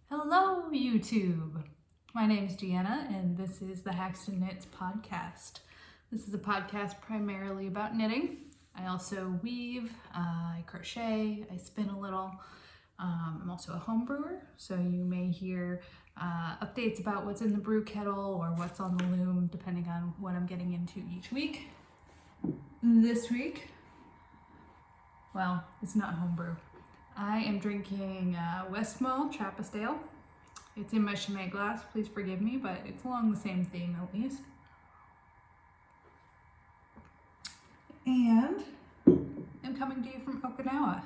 Hello, YouTube. My name is Deanna, and this is the Haxton Knits podcast. This is a podcast primarily about knitting. I also weave, I crochet, I spin a little. I'm also a home brewer, so you may hear updates about what's in the brew kettle or what's on the loom, depending on what I'm getting into each week. This week, well, it's not homebrew. I am drinking Westmalle Trappist Ale. It's in my Chimay glass, please forgive me, but it's along the same theme at least. And I'm coming to you from Okinawa.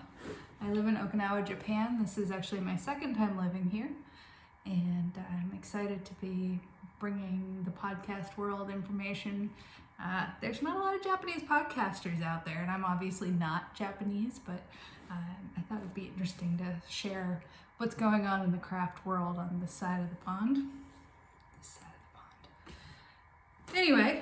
I live in Okinawa, Japan. This is actually my second time living here, and I'm excited to be bringing the podcast world information. There's not a lot of Japanese podcasters out there, and I'm obviously not Japanese, but I thought it'd be interesting to share what's going on in the craft world on this side of the pond. Anyway,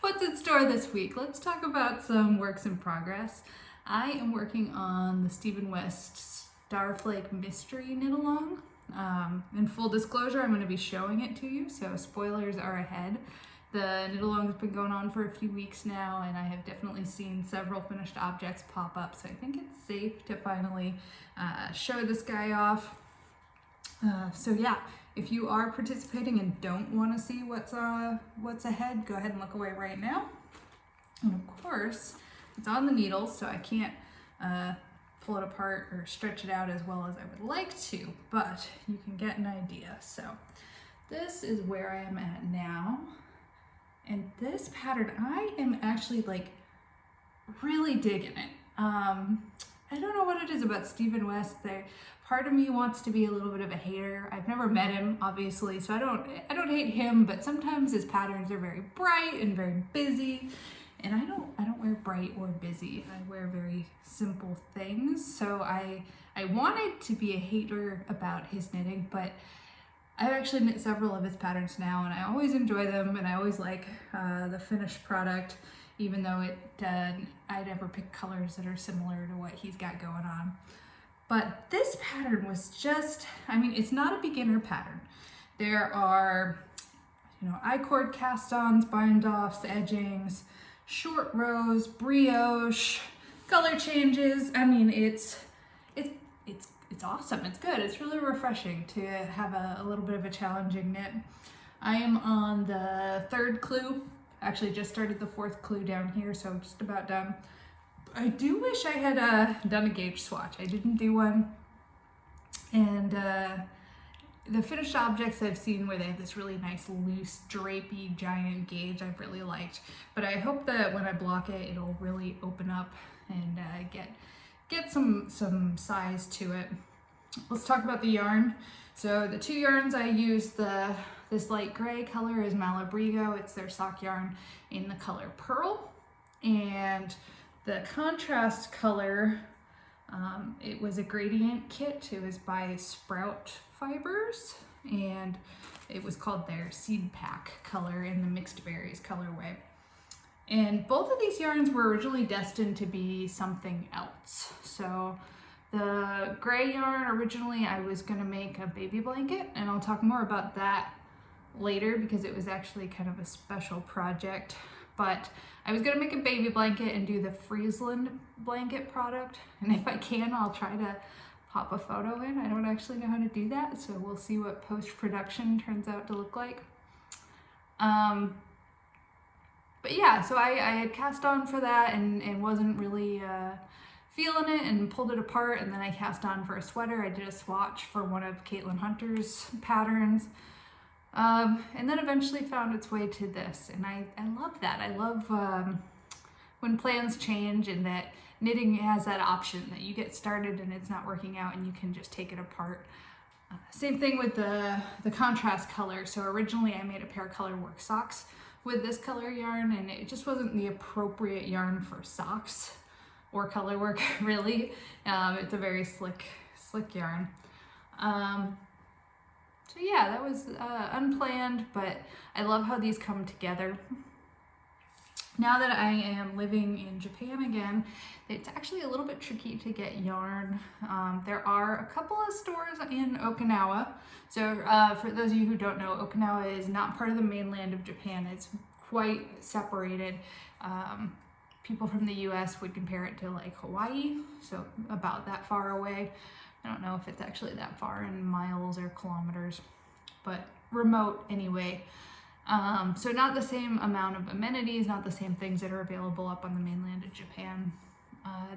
what's in store this week? Let's talk about some works in progress. I am working on the Stephen West Starflake Mystery Knit Along. In full disclosure, I'm going to be showing it to you, so spoilers are ahead. The knit along has been going on for a few weeks now, and I have definitely seen several finished objects pop up, so I think it's safe to finally show this guy off. So yeah, if you are participating and don't want to see what's ahead, go ahead and look away right now. And of course, it's on the needles, so I can't pull it apart or stretch it out as well as I would like to, but you can get an idea. So this is where I am at now. And this pattern, I am actually like really digging it. I don't know what it is about Stephen West. Part of me wants to be a little bit of a hater. I've never met him, obviously, so I don't hate him, but sometimes his patterns are very bright and very busy. And I don't wear bright or busy. I wear very simple things. So I wanted to be a hater about his knitting, but I've actually knit several of his patterns now, and I always enjoy them, and I always like the finished product, even though I never pick colors that are similar to what he's got going on. But this pattern was just, I mean, it's not a beginner pattern. There are, I-cord cast-ons, bind-offs, edgings, short rows, brioche, color changes. I mean, it's awesome. It's good. It's really refreshing to have a little bit of a challenging knit. I am on the third clue. Actually just started the fourth clue down here, so just about done. I do wish I had done a gauge swatch. I didn't do one. And the finished objects I've seen where they have this really nice loose drapey giant gauge I've really liked. But I hope that when I block it, it'll really open up and get some size to it. Let's talk about the yarn. So the two yarns I use, this light gray color is Malabrigo. It's their sock yarn in the color Pearl. And the contrast color, it was a gradient kit. It was by Sprout Fibers, and it was called their Seed Pack color in the Mixed Berries colorway. And both of these yarns were originally destined to be something else. So the gray yarn, originally I was gonna make a baby blanket, and I'll talk more about that later because it was actually kind of a special project. But I was gonna make a baby blanket and do the Friesland blanket product. And if I can, I'll try to pop a photo in. I don't actually know how to do that, so we'll see what post-production turns out to look like. But yeah, so I had cast on for that and wasn't really feeling it and pulled it apart, and then I cast on for a sweater. I did a swatch for one of Caitlin Hunter's patterns, and then eventually found its way to this, and I love that. I love when plans change and that knitting has that option that you get started and it's not working out and you can just take it apart. Same thing with the contrast color. So originally I made a pair of color work socks with this color yarn, and it just wasn't the appropriate yarn for socks or color work, really. It's a very slick yarn. So yeah, that was unplanned, but I love how these come together. Now that I am living in Japan again, it's actually a little bit tricky to get yarn. There are a couple of stores in Okinawa. So for those of you who don't know, Okinawa is not part of the mainland of Japan. It's quite separated. People from the US would compare it to like Hawaii, so about that far away. I don't know if it's actually that far in miles or kilometers, but remote anyway. So not the same amount of amenities, not the same things that are available up on the mainland of Japan.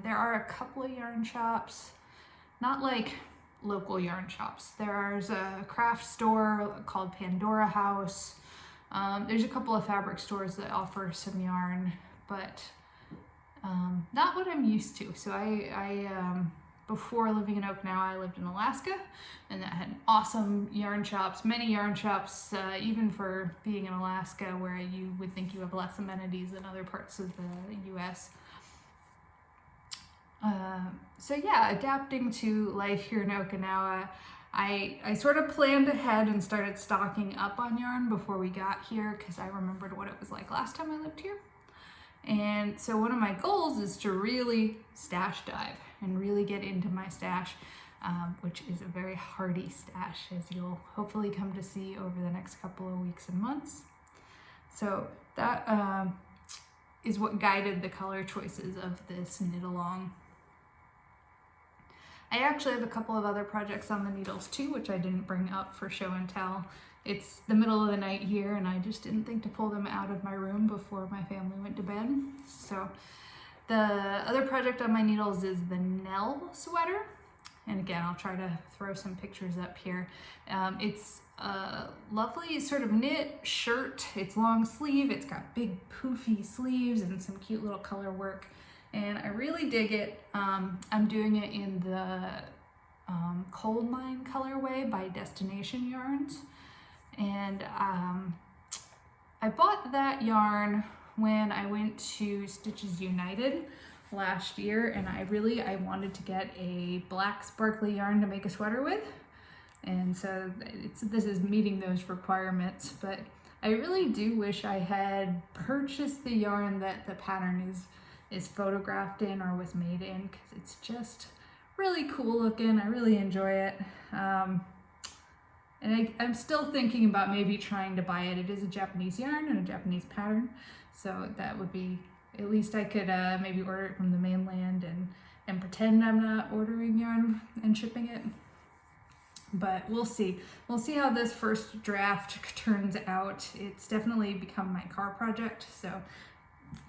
There are a couple of yarn shops, not like local yarn shops. There's a craft store called Pandora House. There's a couple of fabric stores that offer some yarn, but not what I'm used to. So I before living in Okinawa, I lived in Alaska, and that had awesome yarn shops, many yarn shops, even for being in Alaska, where you would think you have less amenities than other parts of the US. So yeah, adapting to life here in Okinawa, I sort of planned ahead and started stocking up on yarn before we got here, because I remembered what it was like last time I lived here. And so one of my goals is to really stash dive and really get into my stash, which is a very hardy stash, as you'll hopefully come to see over the next couple of weeks and months. So that is what guided the color choices of this knit along. I actually have a couple of other projects on the needles too, which I didn't bring up for show and tell. It's the middle of the night here, and I just didn't think to pull them out of my room before my family went to bed. So the other project on my needles is the Nell sweater. And again, I'll try to throw some pictures up here. It's a lovely sort of knit shirt. It's long sleeve. It's got big poofy sleeves and some cute little color work. And I really dig it. I'm doing it in the Coal Mine colorway by Destination Yarns. And I bought that yarn when I went to Stitches United last year, and I wanted to get a black sparkly yarn to make a sweater with, and so this is meeting those requirements. But I really do wish I had purchased the yarn that the pattern is photographed in or was made in, because it's just really cool looking. I really enjoy it. And I'm still thinking about maybe trying to buy it. It is a Japanese yarn and a Japanese pattern, so that would be, at least I could maybe order it from the mainland and pretend I'm not ordering yarn and shipping it. But we'll see. We'll see how this first draft turns out. It's definitely become my car project. So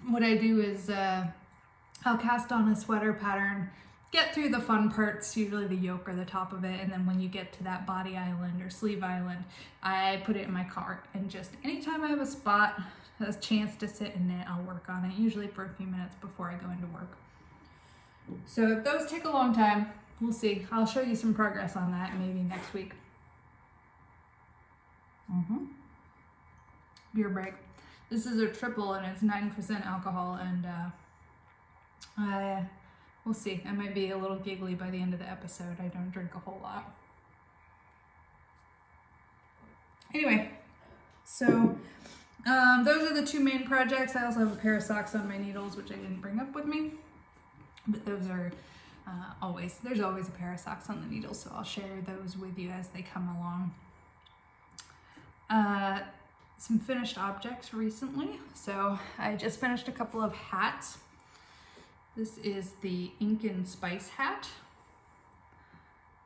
what I do is I'll cast on a sweater pattern, get through the fun parts, usually the yoke or the top of it, and then when you get to that body island or sleeve island, I put it in my cart, and just anytime I have a spot, a chance to sit and knit, I'll work on it, usually for a few minutes before I go into work. So those take a long time. We'll see. I'll show you some progress on that maybe next week. Beer break. This is a triple and it's 9% alcohol, and we'll see. I might be a little giggly by the end of the episode. I don't drink a whole lot. Anyway, so those are the two main projects. I also have a pair of socks on my needles, which I didn't bring up with me, but those are there's always a pair of socks on the needles, so I'll share those with you as they come along. Some finished objects recently. So I just finished a couple of hats. This is the Incan Spice Hat,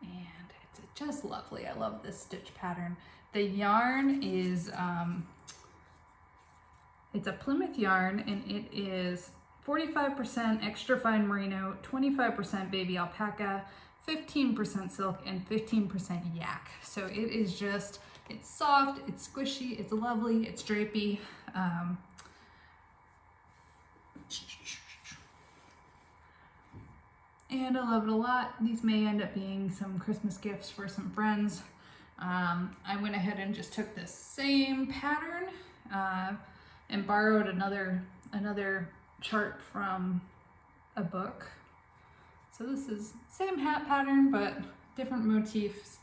and it's just lovely. I love this stitch pattern. The yarn is, it's a Plymouth yarn, and it is 45% extra fine merino, 25% baby alpaca, 15% silk, and 15% yak. So it is just, it's soft, it's squishy, it's lovely, it's drapey. And I love it a lot. These may end up being some Christmas gifts for some friends. I went ahead and just took the same pattern and borrowed another chart from a book. So this is same hat pattern, but different motifs,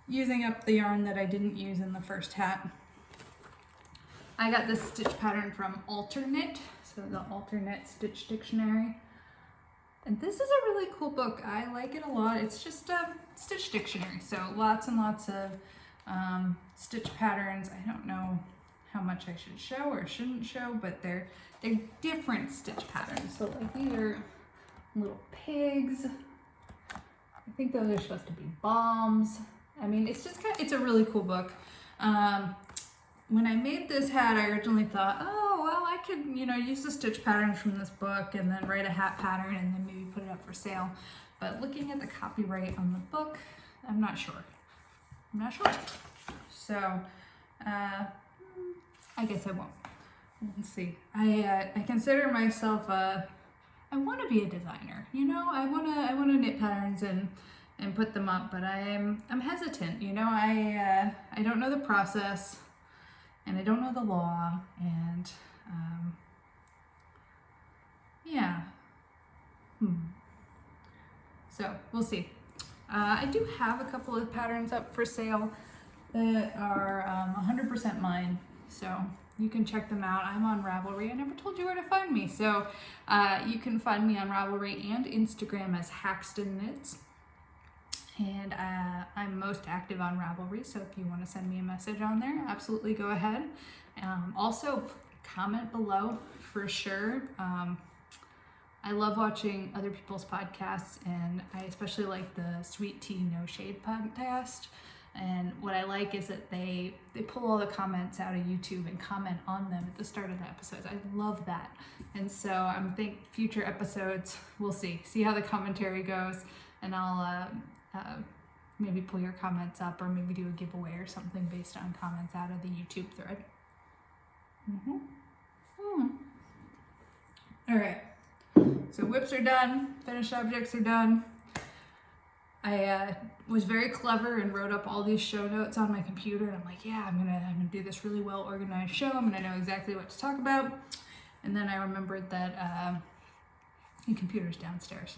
using up the yarn that I didn't use in the first hat. I got this stitch pattern from Alterknit, so so the Alterknit Stitch Dictionary. And this is a really cool book. I like it a lot. It's just a stitch dictionary, so lots and lots of stitch patterns. I don't know how much I should show or shouldn't show, but they're different stitch patterns. So like these are little pigs. I think those are supposed to be bombs. I mean, it's just it's a really cool book. When I made this hat, I originally thought, oh, well, I could, use the stitch patterns from this book and then write a hat pattern and then maybe put it up for sale. But looking at the copyright on the book, I'm not sure. So, I guess I won't. Let's see. I consider myself I want to be a designer. I want to knit patterns and put them up, but I'm hesitant. I don't know the process. And I don't know the law, and yeah. So we'll see. I do have a couple of patterns up for sale that are 100% mine, so you can check them out. I'm on Ravelry. I never told you where to find me, so you can find me on Ravelry and Instagram as Haxton Knits. And I'm most active on Ravelry, so if you want to send me a message on there, absolutely go ahead. Also, comment below for sure. I love watching other people's podcasts, and I especially like the Sweet Tea No Shade podcast. And what I like is that they pull all the comments out of YouTube and comment on them at the start of the episodes. I love that. And so I think future episodes, we'll see how the commentary goes, and I'll maybe pull your comments up or maybe do a giveaway or something based on comments out of the YouTube thread. All right, so whips are done, finished objects are done. I was very clever and wrote up all these show notes on my computer, and I'm like, yeah, I'm gonna do this really well organized show. I'm gonna know exactly what to talk about. And then I remembered that the computer's downstairs.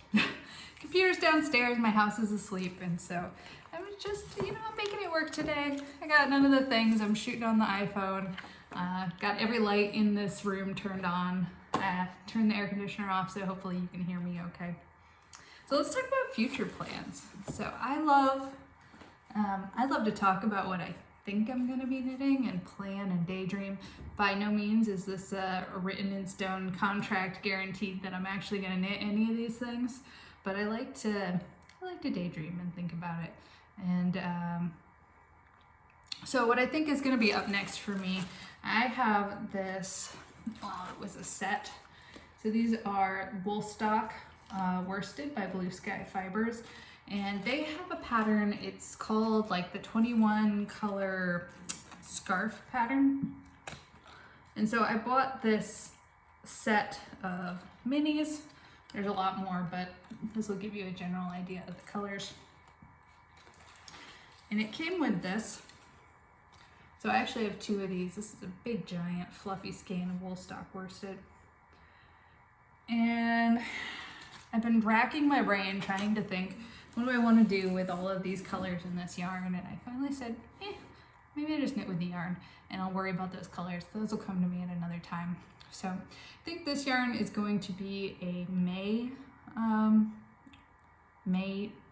Computer's downstairs, my house is asleep, and so I was just, I'm making it work today. I got none of the things. I'm shooting on the iPhone. Got every light in this room turned on. Turned the air conditioner off, so hopefully you can hear me okay. So let's talk about future plans. So I love to talk about what I think I'm going to be knitting and plan and daydream. By no means is this a written in stone contract guaranteed that I'm actually going to knit any of these things, but I like to daydream and think about it. And so what I think is going to be up next for me, I have this, it was a set. So these are Woolstock worsted by Blue Sky Fibers, and they have a pattern. It's called like the 21 color scarf pattern. And so I bought this set of minis. There's a lot more, but this will give you a general idea of the colors. And it came with this. So I actually have two of these. This is a big, giant, fluffy skein of Woolstock worsted. And I've been racking my brain trying to think, what do I want to do with all of these colors in this yarn? And I finally said, maybe I just knit with the yarn and I'll worry about those colors. Those will come to me at another time. So I think this yarn is going to be a May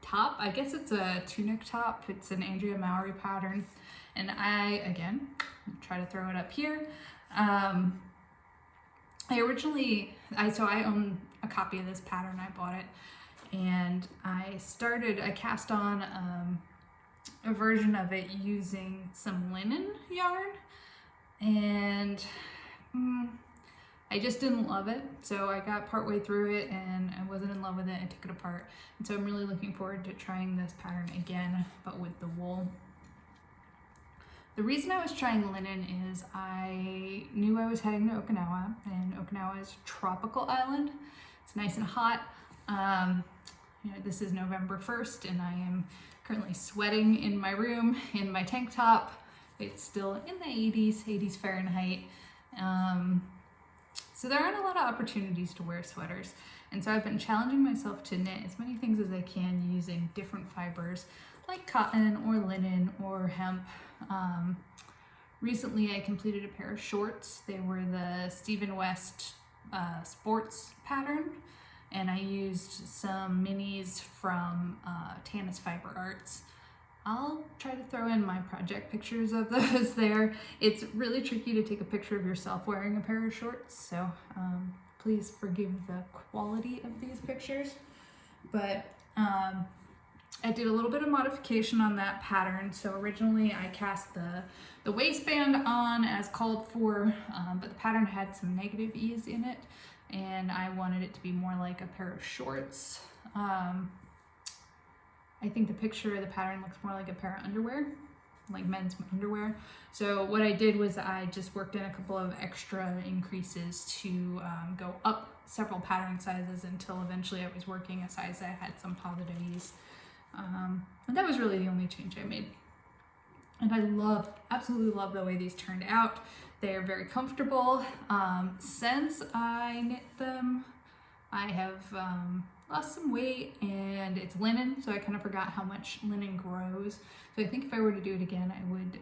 top. I guess it's a tunic top. It's an Andrea Mowry pattern. And I, again, try to throw it up here. I own a copy of this pattern. I bought it. And I cast on a version of it using some linen yarn, and I just didn't love it. So I got partway through it and I wasn't in love with it. I took it apart. And so I'm really looking forward to trying this pattern again, but with the wool. The reason I was trying linen is I knew I was heading to Okinawa, and Okinawa is a tropical island. It's nice and hot. This is November 1st and I am currently sweating in my room in my tank top. It's still in the 80s Fahrenheit. So there aren't a lot of opportunities to wear sweaters. And so I've been challenging myself to knit as many things as I can using different fibers like cotton or linen or hemp. Recently I completed a pair of shorts. They were the Stephen West sports pattern, and I used some minis from Tannis Fiber Arts. I'll try to throw in my project pictures of those there. It's really tricky to take a picture of yourself wearing a pair of shorts, so please forgive the quality of these pictures. But I did a little bit of modification on that pattern. So originally I cast the waistband on as called for, but the pattern had some negative ease in it, and I wanted it to be more like a pair of shorts. I think the picture of the pattern looks more like a pair of underwear, like men's underwear. So what I did was I just worked in a couple of extra increases to go up several pattern sizes until eventually I was working a size that had some positive ease. And that was really the only change I made. And I absolutely love the way these turned out. They're very comfortable. Since I knit them, I have lost some weight, and it's linen, so I kind of forgot how much linen grows. So I think if I were to do it again, I would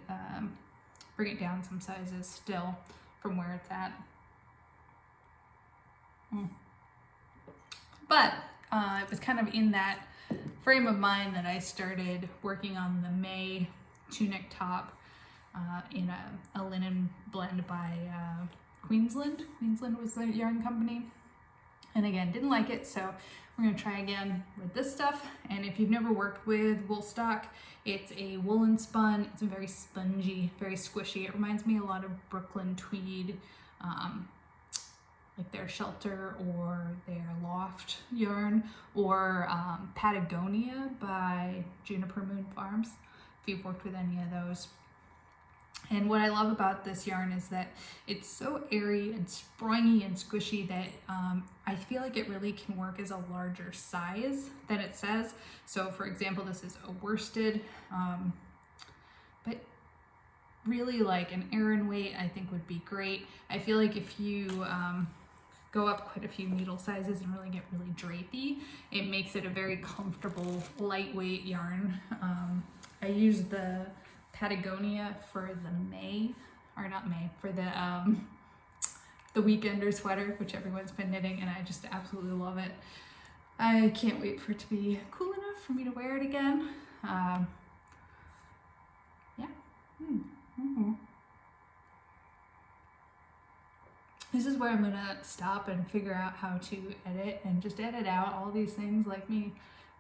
bring it down some sizes still from where it's at. But it was kind of in that frame of mind that I started working on the May tunic top in a linen blend by Queensland. Queensland was the yarn company. And again, didn't like it, so we're gonna try again with this stuff. And if you've never worked with wool stock, it's a woolen spun. It's very spongy, very squishy. It reminds me a lot of Brooklyn tweed, like their Shelter or their Loft yarn, or Patagonia by Juniper Moon Farms, if you've worked with any of those. And what I love about this yarn is that it's so airy and springy and squishy that I feel like it really can work as a larger size than it says. So for example, this is a worsted, but really like an Aran weight I think would be great. I feel like if you go up quite a few needle sizes and really get really drapey, it makes it a very comfortable, lightweight yarn. I use the Patagonia for the weekender sweater, which everyone's been knitting, and I just absolutely love it. I can't wait for it to be cool enough for me to wear it again. Yeah. This is where I'm gonna stop and figure out how to edit and just edit out all these things, like me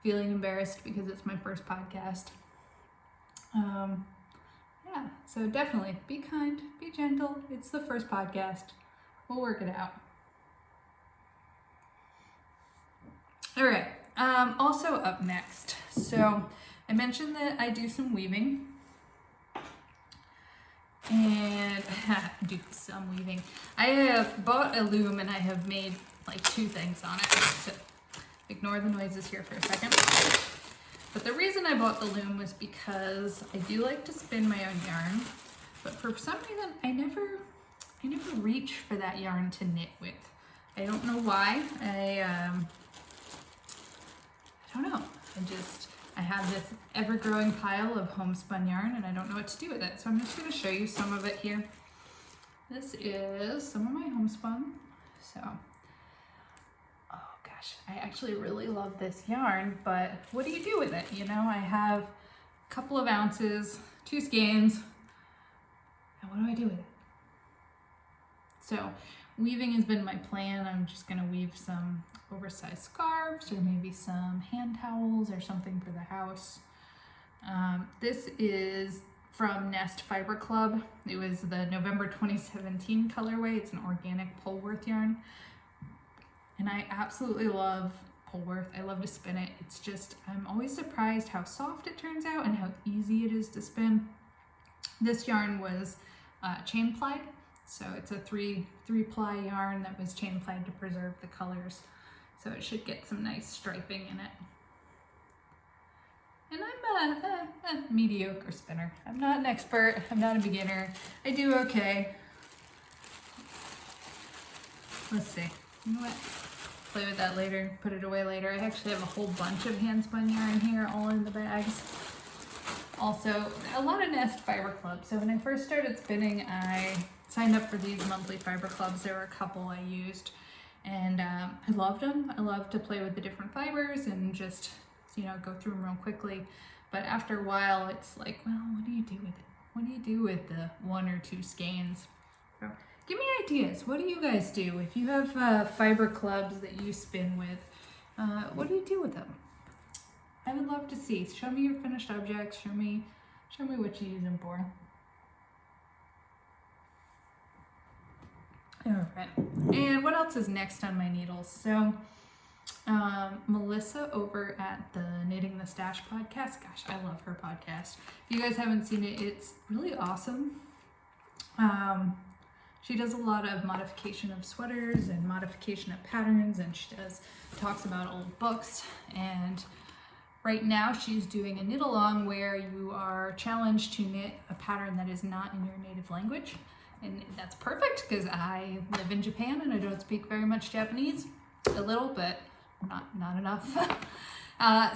feeling embarrassed because it's my first podcast. Yeah, so definitely be kind, be gentle. It's the first podcast. We'll work it out. All right, also up next. So I mentioned that I do some weaving. And do some weaving. I have bought a loom and I have made like 2 things on it. So ignore the noises here for a second. But the reason I bought the loom was because I do like to spin my own yarn, but for some reason I never reach for that yarn to knit with. I don't know why. I don't know. I have this ever-growing pile of homespun yarn and I don't know what to do with it. So I'm just going to show you some of it here. This is some of my homespun. So, oh gosh, I actually really love this yarn, but what do you do with it? You know, I have a couple of ounces, 2 skeins, and what do I do with it? So weaving has been my plan. I'm just going to weave some oversized scarves or maybe some hand towels or something for the house. This is from Nest Fiber Club. It was the November 2017 colorway. It's an organic Polworth yarn. And I absolutely love Polworth. I love to spin it. It's just, I'm always surprised how soft it turns out and how easy it is to spin. This yarn was chain plied. So it's a three ply yarn that was chain plied to preserve the colors. So it should get some nice striping in it. And I'm a mediocre spinner. I'm not an expert, I'm not a beginner. I do okay. Let's see, you know what? Play with that later, put it away later. I actually have a whole bunch of hand spun yarn here, all in the bags. Also, a lot of Nest Fiber Club. So when I first started spinning, I signed up for these monthly fiber clubs. There were a couple I used, And I loved them. I love to play with the different fibers and just, you know, go through them real quickly. But after a while, it's like, well, what do you do with it? What do you do with the 1 or 2 skeins? So give me ideas. What do you guys do? If you have fiber clubs that you spin with, what do you do with them? I would love to see. Show me your finished objects. Show me what you use them for. All right. And what else is next on my needles? So Melissa over at the Knitting the Stash podcast. Gosh, I love her podcast. If you guys haven't seen it, it's really awesome. She does a lot of modification of sweaters and modification of patterns, and she talks about old books. And right now she's doing a knit along where you are challenged to knit a pattern that is not in your native language. And that's perfect because I live in Japan and I don't speak very much Japanese. A little, but not enough.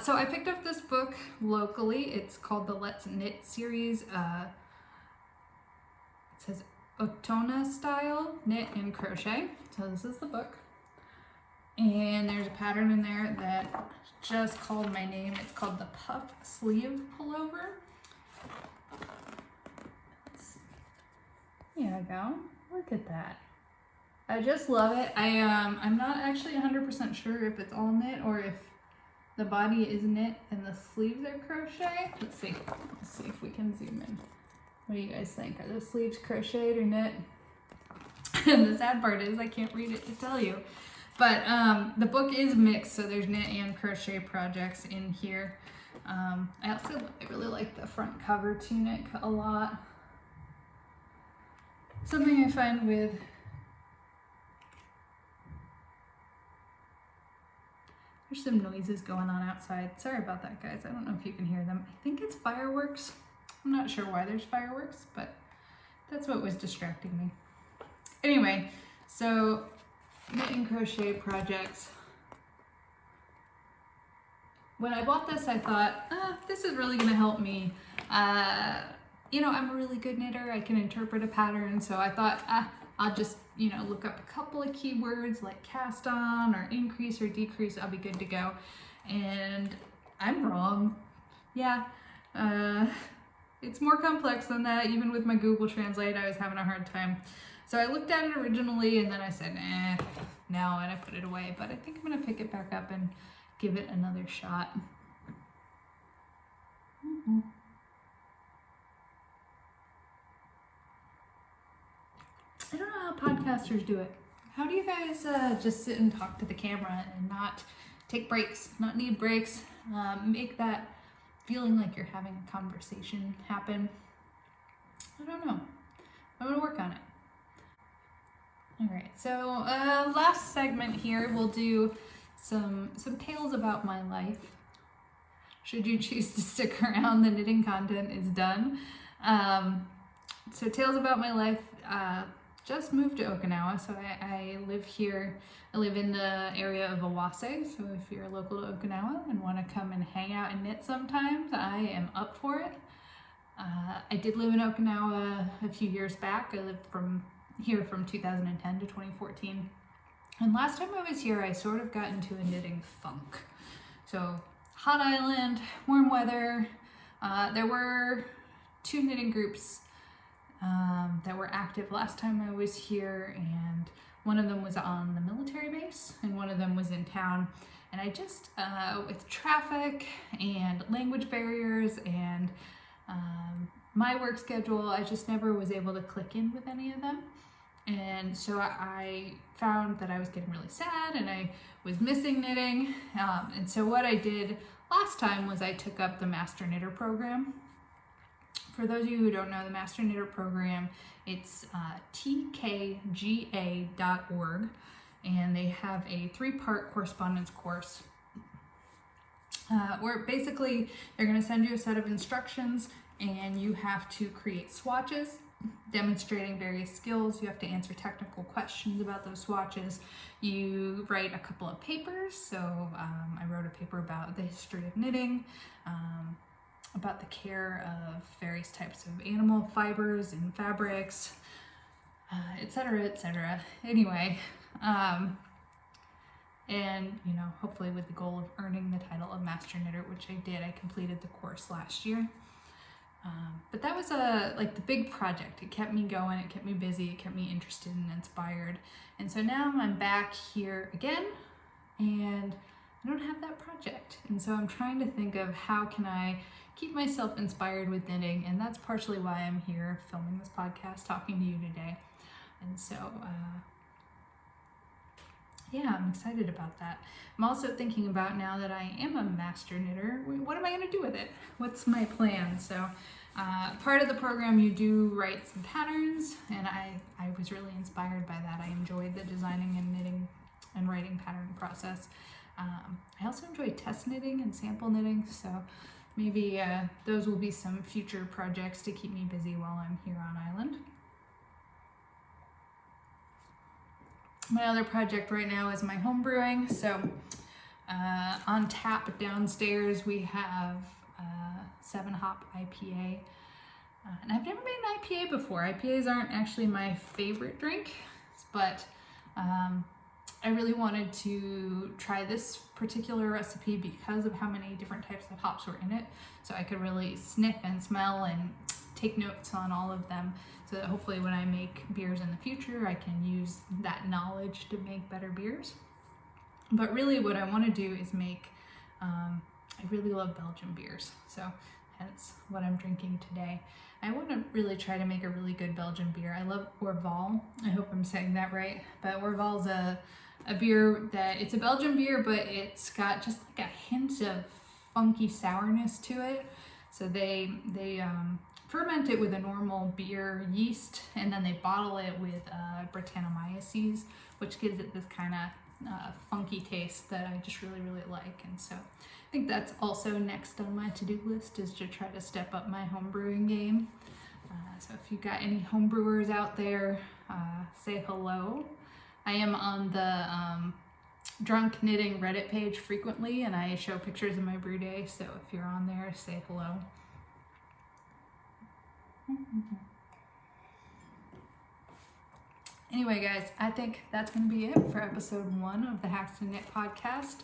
So I picked up this book locally. It's called the Let's Knit series. It says Ontona style knit and crochet. So this is the book. And there's a pattern in there that just called my name. It's called the puff sleeve pullover. There we go. Look at that. I just love it. I'm not actually 100% sure if it's all knit or if the body is knit and the sleeves are crochet. Let's see if we can zoom in. What do you guys think? Are the sleeves crocheted or knit? And the sad part is I can't read it to tell you. But the book is mixed, so there's knit and crochet projects in here. I really like the front cover tunic a lot. Something I find with there's some noises going on outside. Sorry about that, guys. I don't know if you can hear them. I think it's fireworks. I'm not sure why there's fireworks, but that's what was distracting me. Anyway, so knit and crochet projects. When I bought this, I thought, this is really gonna help me. You know, I'm a really good knitter. I can interpret a pattern. So I thought, I'll just, you know, look up a couple of keywords like cast on or increase or decrease. I'll be good to go. And I'm wrong. Yeah. It's more complex than that. Even with my Google Translate, I was having a hard time. So I looked at it originally and then I said, no, and I put it away. But I think I'm gonna pick it back up and give it another shot. I don't know how podcasters do it. How do you guys just sit and talk to the camera and not take breaks, not need breaks, make that feeling like you're having a conversation happen? I don't know. I'm gonna work on it. All right, so last segment here, we'll do some tales about my life. Should you choose to stick around, the knitting content is done. So tales about my life. Just moved to Okinawa, so I live here. I live in the area of Awase, so if you're local to Okinawa and want to come and hang out and knit sometimes, I am up for it. I did live in Okinawa a few years back. I lived here from 2010 to 2014. And last time I was here, I sort of got into a knitting funk. So hot island, warm weather. There were 2 knitting groups that were active last time I was here, and one of them was on the military base and one of them was in town. And I just, with traffic and language barriers and my work schedule, I just never was able to click in with any of them. And so I found that I was getting really sad and I was missing knitting. And so what I did last time was I took up the Master Knitter program. For those of you who don't know, the Master Knitter program, it's tkga.org, and they have a 3-part correspondence course where basically they're going to send you a set of instructions and you have to create swatches demonstrating various skills. You have to answer technical questions about those swatches. You write a couple of papers. So I wrote a paper about the history of knitting, about the care of various types of animal fibers and fabrics, etc., etc. Anyway, and hopefully with the goal of earning the title of Master Knitter, which I did. I completed the course last year. But that was like the big project. It kept me going, it kept me busy, it kept me interested and inspired. And so now I'm back here again, and I don't have that project. And so I'm trying to think of how can I keep myself inspired with knitting, and that's partially why I'm here filming this podcast, talking to you today. And so, yeah, I'm excited about that. I'm also thinking about, now that I am a master knitter, what am I going to do with it? What's my plan? So part of the program you do write some patterns, and I was really inspired by that. I enjoyed the designing and knitting and writing pattern process. I also enjoy test knitting and sample knitting, so maybe those will be some future projects to keep me busy while I'm here on island. My other project right now is my home brewing. So on tap downstairs we have 7-hop IPA. And I've never made an IPA before. IPAs aren't actually my favorite drink, but I really wanted to try this particular recipe because of how many different types of hops were in it. So I could really sniff and smell and take notes on all of them, so that hopefully when I make beers in the future, I can use that knowledge to make better beers. But really what I want to do is make, I really love Belgian beers, so hence what I'm drinking today. I want to really try to make a really good Belgian beer. I love Orval. I hope I'm saying that right. But Orval's a beer that, it's a Belgian beer, but it's got just like a hint of funky sourness to it. So they ferment it with a normal beer yeast, and then they bottle it with Brettanomyces, which gives it this kind of funky taste that I just really, really like. And so I think that's also next on my to-do list, is to try to step up my home brewing game. So if you got any home brewers out there, say hello. I am on the Drunk Knitting Reddit page frequently, and I show pictures of my brew day, so if you're on there, say hello. Anyway, guys, I think that's going to be it for episode 1 of the Haxton Knit podcast.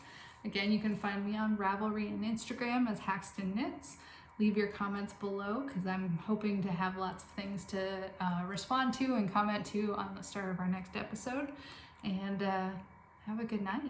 Again, you can find me on Ravelry and Instagram as Haxton Knits. Leave your comments below, because I'm hoping to have lots of things to respond to and comment to on the start of our next episode. And have a good night.